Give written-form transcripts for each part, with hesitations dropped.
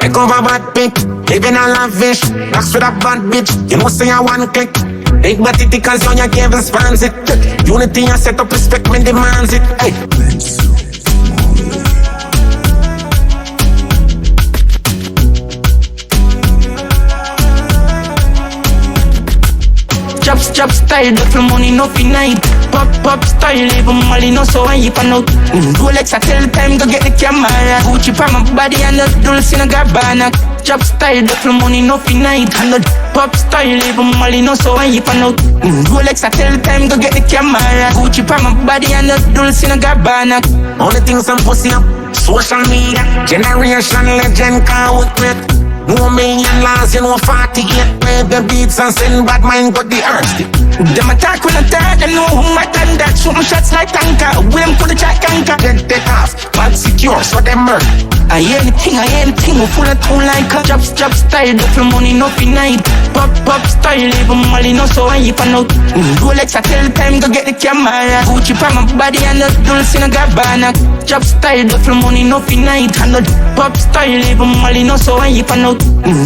Take over bad pick, living a lavish. Box with a bad bitch, you know say I one click. Big body tickers on your cable spans it. Unity and set up, respect me demands it. Hey. Chop style, duffel money, no night. Pop style, even Molly, no so I pan out. Rolex, I tell time, go get the camera. Gucci pa my body and the dulce in a Gabbana. Chop style, duffel money, no night. Pop style, even Molly, no so I pan out. Rolex, I tell time, go get the camera. Gucci pa my body and the dulce in a Gabbana. Only things I'm pussy up, social media. Generation legend, can't wait. No million laws, you know 48. Play the beats and send bad mind got the earth. Them attack when I talk, I know who my done that. Shoot my shots like tanker, William put the jack anchor. Then take off, bad secure, so them murder. I hear anything, we full of two like a Chop style, duffel money, no night. Pop style, even Molly, no so I pan out. Rolex, I tell time, go get the camera. Gucci pa my body and the dulce in a Gabbana. Chop style, duffel money, no night. Pop style, even Molly, no so I pan out.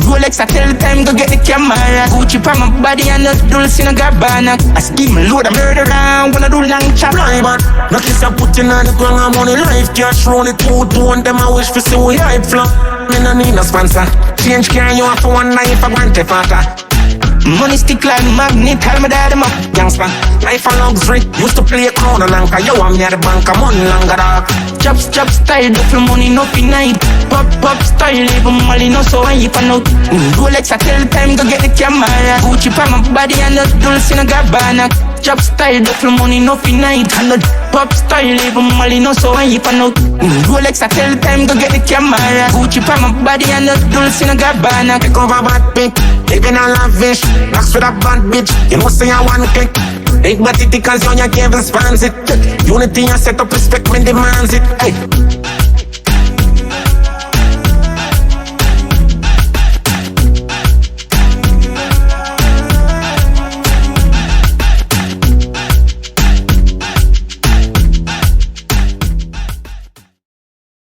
Rolex, I tell time, go get the camera. Gucci pa my body and the dulce in a Gabbana. I scheme a load of murder around when I do long chop. Fly man, no kiss a putting on the ground, I'm on the life. Cash roll it out, and them I wish for see we hype flop. Me no need no sponsor. Change can you for one night for one fatter. Money stick like magnet, tell me that I'm up. Youngster, life a luxury. Used to play a crown and anchor. You want me at the bank, I'm on longer dog. Chop style, duffel money, no night. Pop style, even Molly, no so I pan out. Rolex, I tell time, go get the camera. Gucci pa my body and the dulce in a Gabbana. Chop style, duffel money, no night. Pop style, even Molly, no so I pan out. Rolex, I tell time, go get the camera. Gucci pa my body and the dulce in a Gabbana. Take over bad pick, living a lavish. Box with a bad bitch, you know say I one click. Big body tickers on your cable spans it. Unity and set up, respect me demands it. Hey.